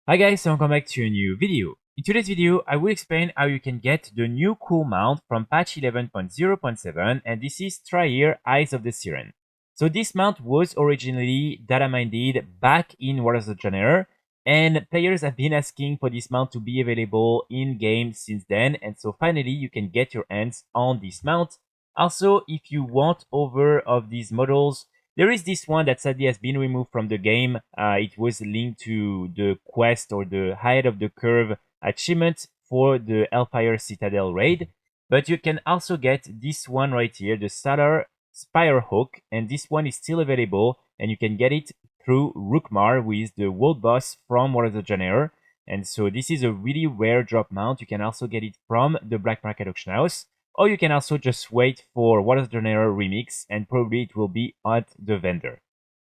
Hi guys, so welcome back to a new video. In today's video, I will explain how you can get the new cool mount from patch 11.0.7, and this is Thrayir Eyes of the Siren. So this mount was originally data mined back in War of the Genre, and players have been asking for this mount to be available in game since then, and so finally you can get your hands on this mount. Also, if you want over of these models, there is this one that sadly has been removed from the game. It was linked to the quest or the height of the curve achievement for the Hellfire Citadel raid. But you can also get this one right here, the Solar Spire Hook, and this one is still available, and you can get it through Rookmar, who is the world boss from War of the Genre. And so this is a really rare drop mount. You can also get it from the Black Market Auction House. Or you can also just wait for War of the Genre remix, and probably it will be at the vendor.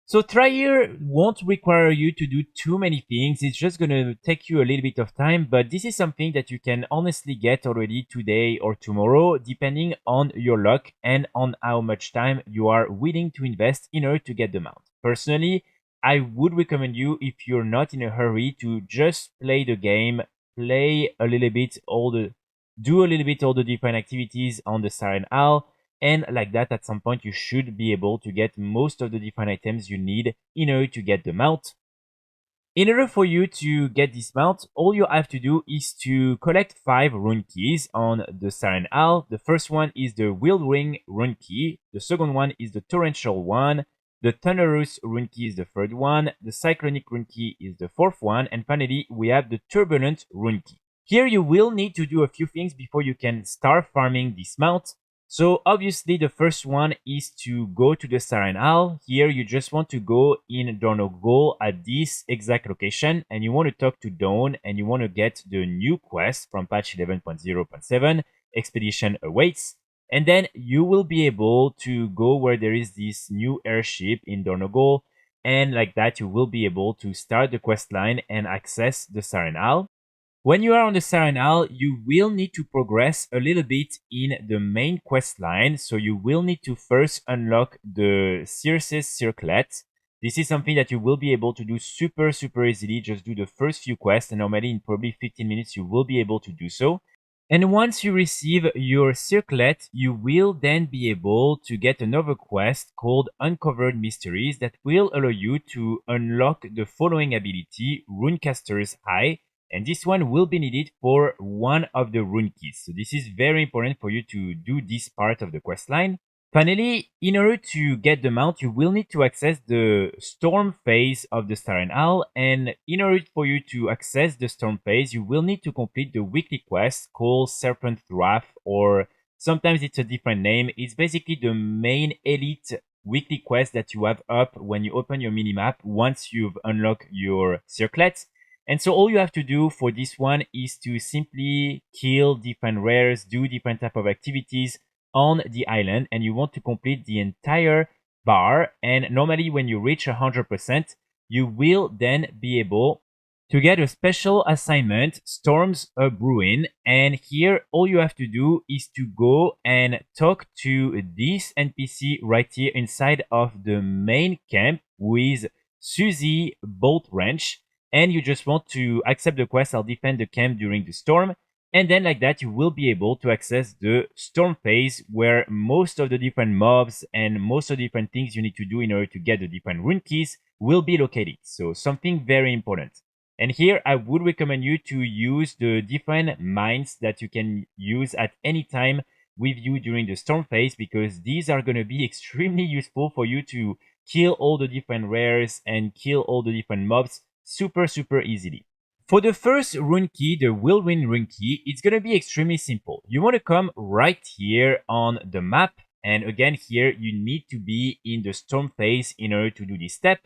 So Thrayir won't require you to do too many things, it's just gonna take you a little bit of time, but this is something that you can honestly get already today or tomorrow, depending on your luck and on how much time you are willing to invest in order to get the mount. Personally, I would recommend you, if you're not in a hurry, to just play the game, play a little bit do a little bit all the different activities on the Siren Mount, and like that at some point you should be able to get most of the different items you need in order to get the mount. In order for you to get this mount, all you have to do is to collect 5 rune keys on the Siren Mount. The first one is the Whirling rune key, the second one is the Torrential one, the Thunderous rune key is the third one, the Cyclonic rune key is the fourth one, and finally we have the Turbulent rune key. Here you will need to do a few things before you can start farming this mount. So obviously the first one is to go to the Siren Mount. Here you just want to go in Dornogold at this exact location, and you want to talk to Dawn, and you want to get the new quest from patch 11.0.7, Expedition Awaits. And then you will be able to go where there is this new airship in Dornogold, and like that you will be able to start the quest line and access the Siren Mount. When you are on the Siren Mount, you will need to progress a little bit in the main quest line. So you will need to first unlock the Circe's Circlet. This is something that you will be able to do super easily. Just do the first few quests, and normally in probably 15 minutes you will be able to do so. And once you receive your circlet, you will then be able to get another quest called Uncovered Mysteries that will allow you to unlock the following ability, Runecaster's Eye. And this one will be needed for one of the rune keys. So this is very important for you to do this part of the quest line. Finally, in order to get the mount, you will need to access the storm phase of the Siren Mount. And in order for you to access the storm phase, you will need to complete the weekly quest called Serpent Wrath, or sometimes it's a different name. It's basically the main elite weekly quest that you have up when you open your minimap once you've unlocked your circlets. And so all you have to do for this one is to simply kill different rares, do different type of activities on the island, and you want to complete the entire bar. And normally when you reach 100%, you will then be able to get a special assignment, Storms a Brewing. And here all you have to do is to go and talk to this NPC right here inside of the main camp with Susie Bolt Wrench. And you just want to accept the quest, I'll defend the camp during the storm. And then like that, you will be able to access the storm phase, where most of the different mobs and most of the different things you need to do in order to get the different rune keys will be located. So something very important. And here I would recommend you to use the different mines that you can use at any time with you during the storm phase, because these are going to be extremely useful for you to kill all the different rares and kill all the different mobs super easily. For the first rune key, the Whirling rune key, it's gonna be extremely simple. You want to come right here on the map, and again here you need to be in the storm phase in order to do this step.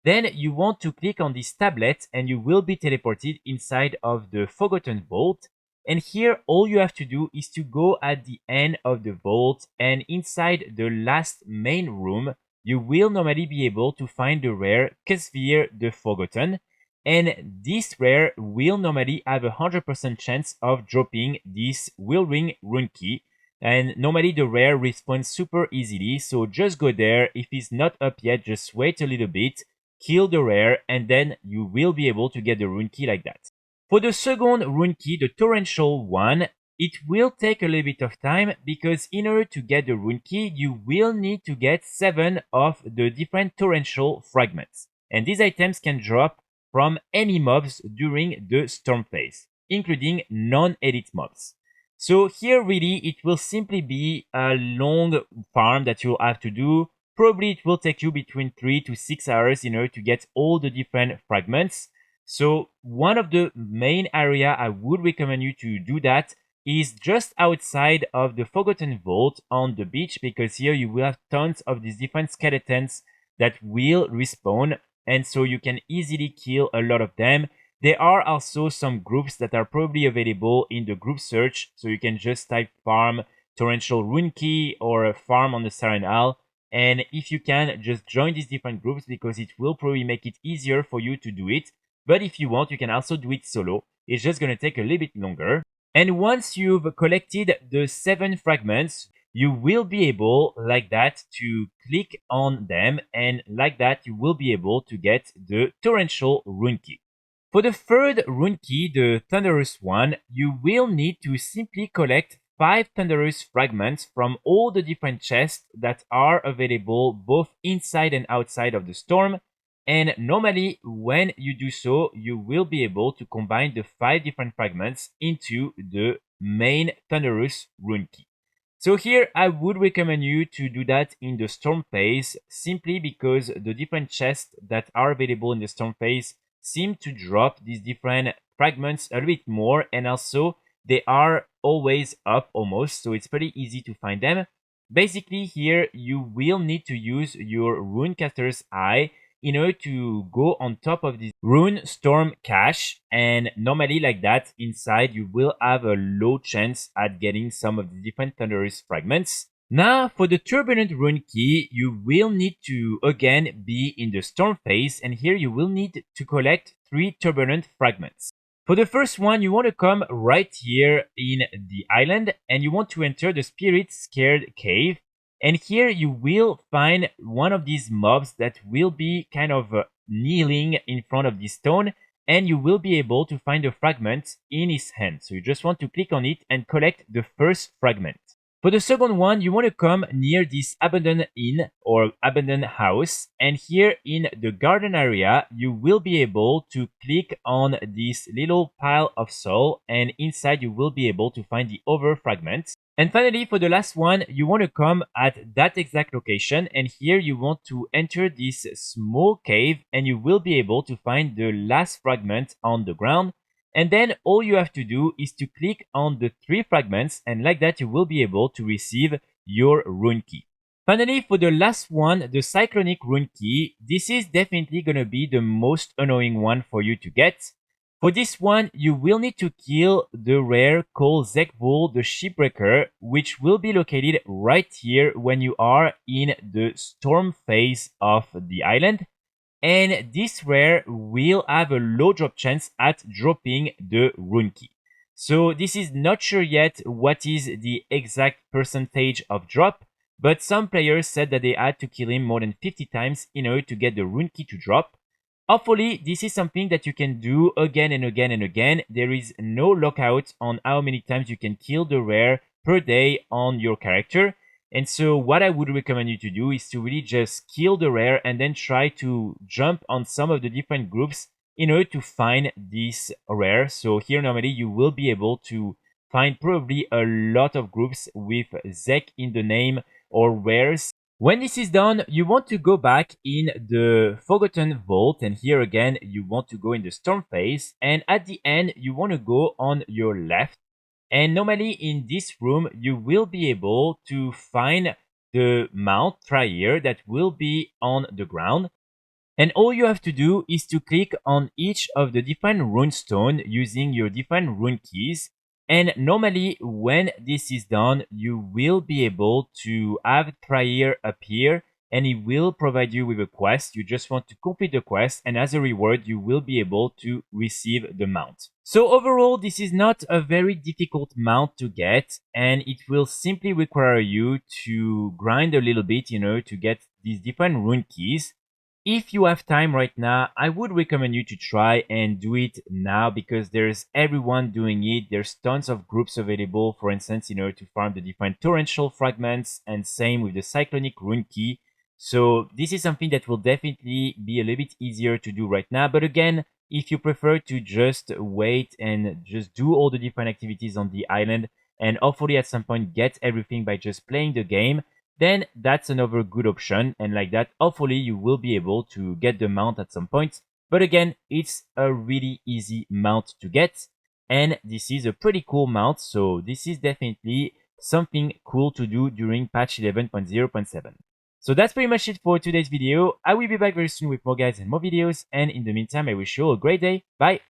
Then you want to click on this tablet and you will be teleported inside of the Forgotten Vault. And here all you have to do is to go at the end of the vault, and inside the last main room you will normally be able to find the rare Ksvir the Forgotten, and this rare will normally have a 100% chance of dropping this Whirling rune key, and normally the rare respawns super easily, so just go there. If it's not up yet, just wait a little bit, kill the rare, and then you will be able to get the rune key like that. For the second rune key, the Torrential one, it will take a little bit of time because in order to get the rune key, you will need to get 7 of the different torrential fragments. And these items can drop from any mobs during the storm phase, including non-edit mobs. So here really it will simply be a long farm that you'll have to do. Probably it will take you between 3 to 6 hours in order to get all the different fragments. So one of the main area I would recommend you to do that is just outside of the Forgotten Vault on the beach, because here you will have tons of these different skeletons that will respawn, and so you can easily kill a lot of them. There are also some groups that are probably available in the group search, so you can just type farm Torrential Runekey or farm on the Siren Mount, and if you can, just join these different groups because it will probably make it easier for you to do it. But if you want, you can also do it solo. It's just going to take a little bit longer. And once you've collected the 7 fragments, you will be able, like that, to click on them, and like that, you will be able to get the Torrential Runekey. For the third Runekey, the Thunderous one, you will need to simply collect 5 Thunderous fragments from all the different chests that are available both inside and outside of the storm. And normally, when you do so, you will be able to combine the 5 different fragments into the main Thunderous Runekey. So here, I would recommend you to do that in the storm phase, simply because the different chests that are available in the storm phase seem to drop these different fragments a little bit more, and also they are always up almost, so it's pretty easy to find them. Basically here you will need to use your runecaster's eye in order to go on top of this rune storm cache, and normally like that inside you will have a low chance at getting some of the different thunderous fragments. Now for the Turbulent rune key, you will need to again be in the storm phase, and here you will need to collect 3 Turbulent fragments. For the first one, you want to come right here in the island, and you want to enter the Spirit Scared Cave. And here you will find one of these mobs that will be kind of kneeling in front of this stone, and you will be able to find a fragment in his hand. So you just want to click on it and collect the first fragment. For the second one, you want to come near this abandoned inn or abandoned house, and here in the garden area, you will be able to click on this little pile of soul, and inside you will be able to find the other fragments. And finally, for the last one, you want to come at that exact location, and here you want to enter this small cave, and you will be able to find the last fragment on the ground. And then all you have to do is to click on the 3 fragments, and like that you will be able to receive your rune key. Finally, for the last one, the Cyclonic rune key, this is definitely going to be the most annoying one for you to get. For this one, you will need to kill the rare called Zekvul the Shipbreaker, which will be located right here when you are in the storm phase of the island. And this rare will have a low drop chance at dropping the rune key. So this is not sure yet what is the exact percentage of drop, but some players said that they had to kill him more than 50 times in order to get the rune key to drop. Hopefully, this is something that you can do again and again and again. There is no lockout on how many times you can kill the rare per day on your character. And so what I would recommend you to do is to really just kill the rare and then try to jump on some of the different groups in order to find this rare. So here normally you will be able to find probably a lot of groups with Zek in the name or rares. When this is done, you want to go back in the Forgotten Vault, and here again you want to go in the storm phase, and at the end you want to go on your left. And normally in this room, you will be able to find the Mount Thrayir that will be on the ground. And all you have to do is to click on each of the different runestone using your different rune keys. And normally when this is done, you will be able to have Thrayir appear, and it will provide you with a quest. You just want to complete the quest, and as a reward, you will be able to receive the mount. So overall, this is not a very difficult mount to get, and it will simply require you to grind a little bit, to get these different rune keys. if you have time right now, I would recommend you to try and do it now because there's everyone doing it. There's tons of groups available, for instance, in order to farm the different torrential fragments, and same with the cyclonic runekey. So this is something that will definitely be a little bit easier to do right now. But again, if you prefer to just wait and just do all the different activities on the island and hopefully at some point get everything by just playing the game, then that's another good option. And like that, hopefully you will be able to get the mount at some point. But again, it's a really easy mount to get. And this is a pretty cool mount. So this is definitely something cool to do during patch 11.0.7. So that's pretty much it for today's video. I will be back very soon with more guides and more videos. And in the meantime, I wish you all a great day. Bye!